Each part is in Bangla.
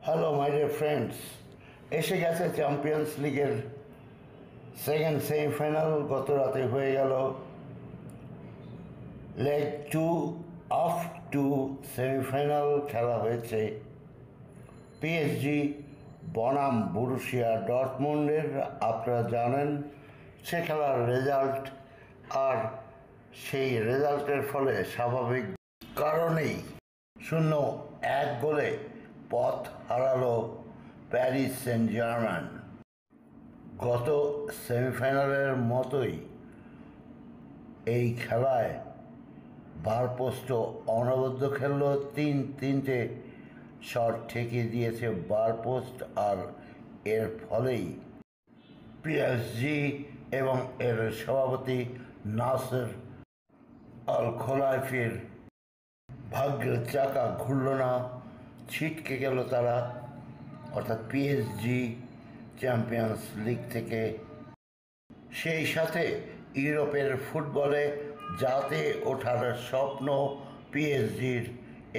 হ্যালো মাই ডিয়ার ফ্রেন্ডস, এসে গেছে চ্যাম্পিয়ন্স লিগের সেকেন্ড সেমিফাইনাল। গত রাতে হয়ে গেল লেগ 2 অফ 2 সেমিফাইনাল খেলা হয়েছে পিএসজি বনাম বরুসিয়া ডর্টমুন্ডের। আপনারা জানেন সে খেলার রেজাল্ট, আর সেই রেজাল্টের ফলে স্বাভাবিক কারণেই 0-1 গোলে পথ হারালো প্যারিস সেন্ট জার্মান। গত সেমিফাইনালের মতোই এই খেলায় বারপোস্ট অনবদ্য খেলল, 3-3টে শট ঠেকিয়ে দিয়েছে বারপোস্ট, আর এর ফলেই পিএসজি এবং এর সভাপতি নাসের আল খোলাইফির ভাগ্যের চাকা ঘুরল না, ছিটকে গেল তারা, অর্থাৎ পিএসজি চ্যাম্পিয়ন্স লিগ থেকে। সেই সাথে ইউরোপের ফুটবলে যাতে ওঠার স্বপ্ন পিএসজির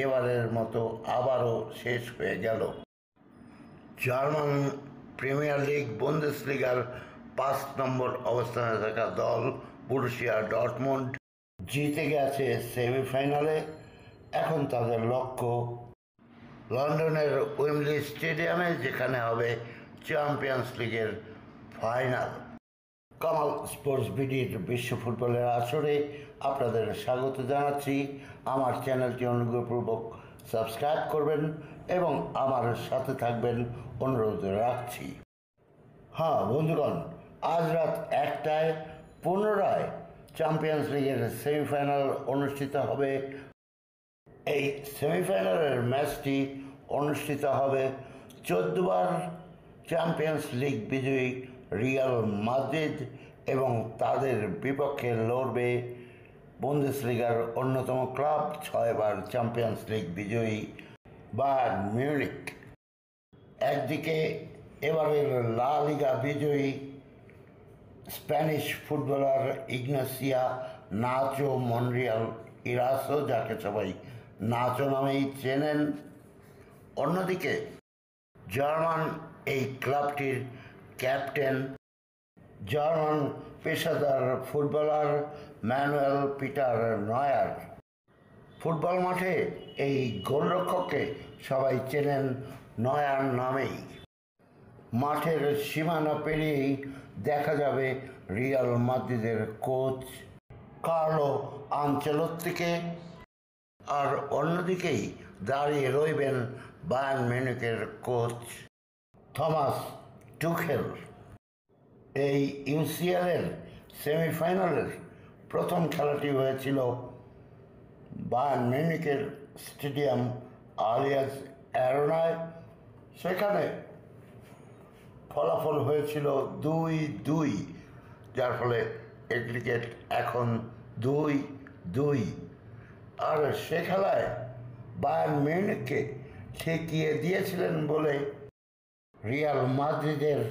এবারের মতো আবারও শেষ হয়ে গেল। জার্মান প্রিমিয়ার লিগ বুন্দেসলিগার 5 নম্বর অবস্থানে থাকা দল বরুসিয়া ডর্টমুন্ড জিতে গেছে সেমিফাইনালে। এখন তাদের লক্ষ্য লন্ডনের ওয়েম্বলি স্টেডিয়ামে, যেখানে হবে চ্যাম্পিয়ন্স লিগের ফাইনাল। কামাল স্পোর্টস বিডির বিশ্ব ফুটবলের আসরে আপনাদের স্বাগত জানাচ্ছি। আমার চ্যানেলটি অনুগ্রহপূর্বক সাবস্ক্রাইব করবেন এবং আমার সাথে থাকবেন অনুরোধ রাখছি। হ্যাঁ বন্ধুগণ, আজ রাত 1টায় পুনরায় চ্যাম্পিয়ন্স লিগের সেমিফাইনাল অনুষ্ঠিত হবে। এই সেমিফাইনালের ম্যাচটি অনুষ্ঠিত হবে 14 বার চ্যাম্পিয়ন্স লিগ বিজয়ী রিয়াল মাদ্রিদ এবং তাদের বিপক্ষে লড়বে বুন্দেসলিগার অন্যতম ক্লাব 6 বার চ্যাম্পিয়ন্স লিগ বিজয়ী বায়ার্ন মিউনিখ। একদিকে এবারের লা লিগা বিজয়ী স্প্যানিশ ফুটবলার ইগনাসিয়া নাচো মনরিয়াল ইরাসো, যাকে সবাই নাচো নামেই চেনেন। অন্যদিকে জার্মান এই ক্লাবটির ক্যাপ্টেন জার্মান পেশাদার ফুটবলার ম্যানুয়েল পিটার নয়ার। ফুটবল মাঠে এই গোলরক্ষককে সবাই চেনেন নয়ার নামেই। মাঠের সীমানা পেরিয়েই দেখা যাবে রিয়াল মাদ্রিদের কোচ কার্লো আনচেলত্তিকে, আর অন্যদিকেই দাঁড়িয়ে রইবেন বায়ার্ন মিউনিখের কোচ থমাস টুখেল। এই ইউসিএলের সেমিফাইনালের প্রথম খেলাটি হয়েছিল বায়ার্ন মিউনিখের স্টেডিয়াম আলিয়ান্স অ্যারেনায়। সেখানে ফলাফল হয়েছিল 2-2, যার ফলে এগ্রিগেট এখন 2-2। আর সে খেলায় বায়ার্ন মিউনিখকে ঠেকিয়ে দিয়েছিলেন বলে রিয়াল মাদ্রিদের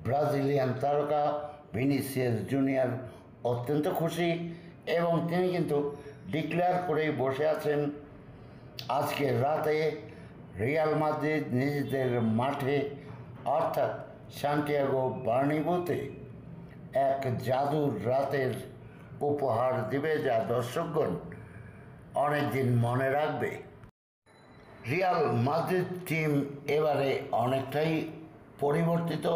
ব্রাজিলিয়ান তারকা ভিনিসিয়াস জুনিয়র অত্যন্ত খুশি, এবং তিনি কিন্তু ডিক্লেয়ার করেই বসে আছেন আজকে রাতে রিয়াল মাদ্রিদ নিজেদের মাঠে অর্থাৎ সান্টিয়াগো বার্নিবোতে এক জাদুর রাতের উপহার দিবে, যা দর্শকগণ অনেকদিন মনে রাখবে। রিয়াল মাদ্রিদ টিম এবারে অনেকটাই পরিবর্তিত।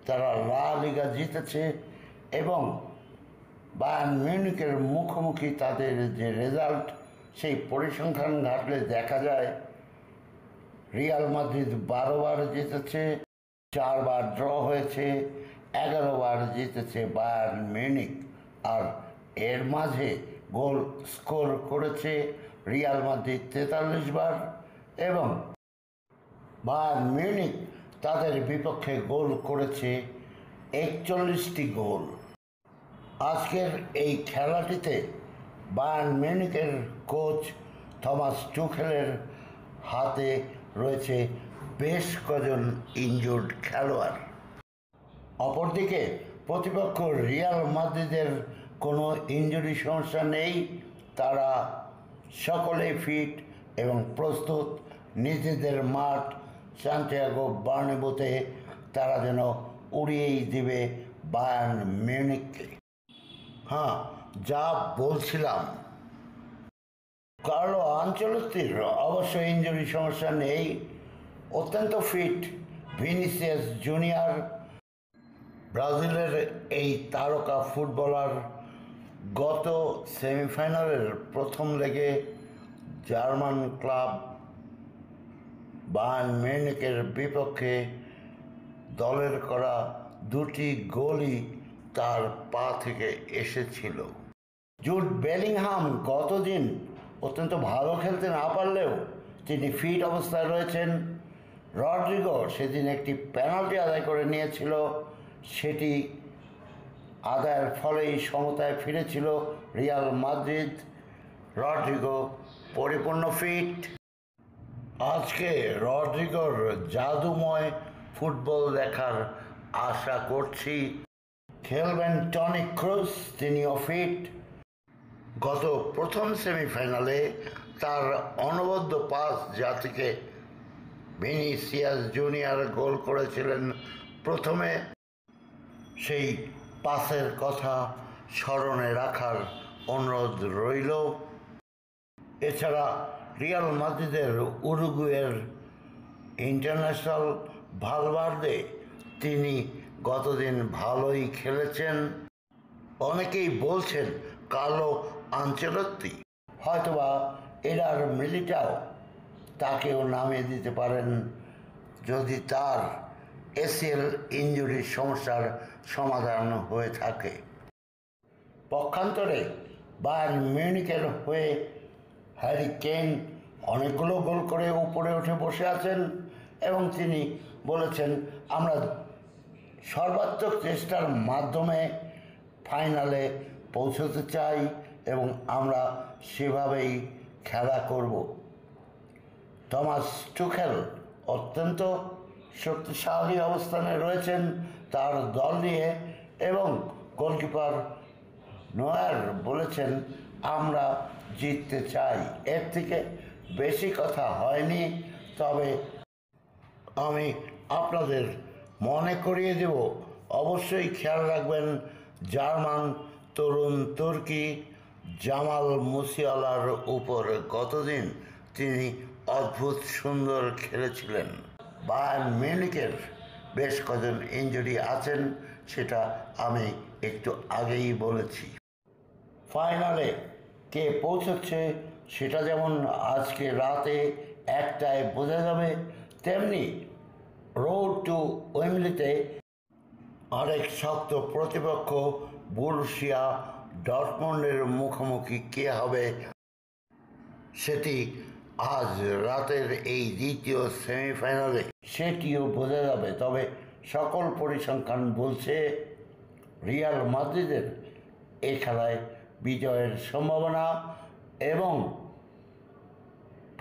তারা লা লিগা জিতেছে এবং বায়ার্ন মিউনিখের মুখোমুখি তাদের যে রেজাল্ট, সেই পরিসংখ্যান ঘাটলে দেখা যায় রিয়াল মাদ্রিদ 12 বার জিতেছে, 4 বার ড্র হয়েছে, 11 বার জিতেছে বায়ার্ন মিউনিখ। আর এর মাঝে গোল স্কোর করেছে রিয়াল মাদ্রিদ 43 বার এবং বায়ার্ন মিউনিখ তাদের বিপক্ষে গোল করেছে 41টি গোল। আজকের এই খেলাটিতে বায়ার্ন মিউনিখের কোচ থমাস টুখেলের হাতে রয়েছে বেশ কজন ইনজুর্ড খেলোয়াড়। অপরদিকে প্রতিপক্ষ রিয়াল মাদ্রিদের কোনো ইনজুরি সমস্যা নেই, তারা সকলে ফিট এবং প্রস্তুত নিজেদের মাঠ সান্টিয়াগো বার্নাব্যুতে তারা যেন উড়িয়েই দিবে বায়ার্ন মিউনিখকে। হ্যাঁ, যা বলছিলাম, কার্লো আনচেলত্তির অবশ্য ইনজুরি সমস্যা নেই, অত্যন্ত ফিট ভিনিসিয়াস জুনিয়র। ব্রাজিলের এই তারকা ফুটবলার গত সেমিফাইনালের প্রথম লেগে জার্মান ক্লাব বায়ার্ন মিউনিখের বিপক্ষে দলের করা দুটি গোলই তার পা থেকে এসেছিল। জুড বেলিংহাম গতদিন অত্যন্ত ভালো খেলতে না পারলেও তিনি ফিট অবস্থায় রয়েছেন। রড্রিগো সেদিন একটি পেনাল্টি আদায় করে নিয়েছিল, সেটি আদায়ের ফলেই সমতায় ফিরেছিল রিয়াল মাদ্রিদ। রড্রিগো পরিপূর্ণ ফিট। আজকে রড্রিগোর জাদুময় ফুটবল দেখার আশা করছি। খেলবেন টনি ক্রুস, তিনিও ফিট। গত প্রথম সেমিফাইনালে তার অনবদ্য পাস জাতিকে ভিনিসিয়াস জুনিয়র গোল করেছিলেন প্রথমে, সেই পাসের কথা স্মরণে রাখার অনুরোধ রইল। এছাড়া রিয়াল মাদ্রিদের উরুগুয়ের ইন্টারন্যাশনাল ভালভার্দে, তিনি গতদিন ভালোই খেলেছেন। অনেকেই বলছেন কার্লো আনচেলত্তি হয়তোবা এডার মিলিটাও তাকেও নামিয়ে দিতে পারেন যদি তার এসিএল ইনজুরির সমস্যার সমাধান হয়ে থাকে। পক্ষান্তরে বায়ার্ন মিউনিখের হয়ে হ্যারি কেন অনেকগুলো গোল করে উপরে উঠে বসে আছেন এবং তিনি বলেছেন, আমরা সর্বাত্মক চেষ্টার মাধ্যমে ফাইনালে পৌঁছতে চাই এবং আমরা সেভাবেই খেলা করব। টমাস টুখেল অত্যন্ত শক্তিশালী অবস্থানে রয়েছেন তার দল নিয়ে এবং গোলকিপার নোয়ার বলেছেন, আমরা জিততে চাই। এর থেকে বেশি কথা হয়নি। তবে আমি আপনাদের মনে করিয়ে দেব, অবশ্যই খেয়াল রাখবেন জার্মান তরুণ তুর্কি জামাল মুসিয়ালার উপর। গতদিন তিনি অদ্ভুত সুন্দর খেলেছিলেন। বায়ার্ন মিউনিখের বেশ কজন ইনজুরি আছেন, সেটা আমি একটু আগেই বলেছি। ফাইনালে কে পৌঁছচ্ছে সেটা যেমন আজকে রাতে 1টায় বোঝা যাবে, তেমনি রোড টু ওয়েম্বলিতে আরেক শক্ত প্রতিপক্ষ বরুসিয়া ডর্টমুন্ডের মুখোমুখি কে হবে সেটি আজ রাতের এই দ্বিতীয় সেমিফাইনালে সেটিও বোঝা যাবে। তবে সকল পরিসংখ্যান বলছে রিয়াল মাদ্রিদের এই খেলায় বিজয়ের সম্ভাবনা এবং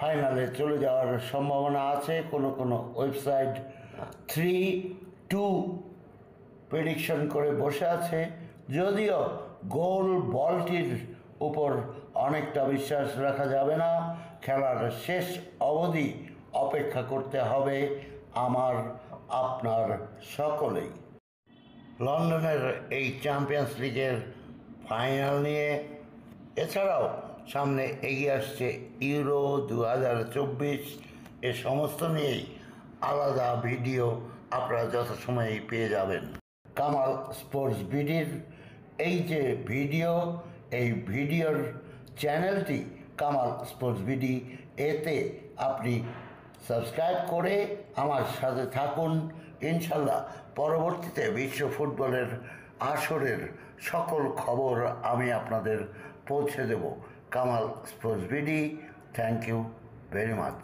ফাইনালে চলে যাওয়ার সম্ভাবনা আছে। কোনো কোনো ওয়েবসাইট 3-2 প্রেডিকশন করে বসে আছে, যদিও গোল বলটির উপর অনেকটা বিশ্বাস রাখা যাবে না। খেলার শেষ অবধি অপেক্ষা করতে হবে আমার আপনার সকলেই। লন্ডনের এই চ্যাম্পিয়ন্স লিগের ফাইনাল নিয়ে এছাড়াও সামনে এগিয়ে আসছে ইউরো 2024, এ সমস্ত নিয়েই আলাদা ভিডিও আপনারা যথাসময়েই পেয়ে যাবেন। কামাল স্পোর্টস বিডির এই যে ভিডিও, এই ভিডিওর চ্যানেলটি কামাল স্পোর্টস বিডি, এতে আপনি সাবস্ক্রাইব করে আমার সাথে থাকুন। ইনশাল্লাহ পরবর্তীতে বিশ্ব ফুটবলের আসরের সকল খবর আমি আপনাদের পৌঁছে দেব। Kamal sports BD, thank you very much.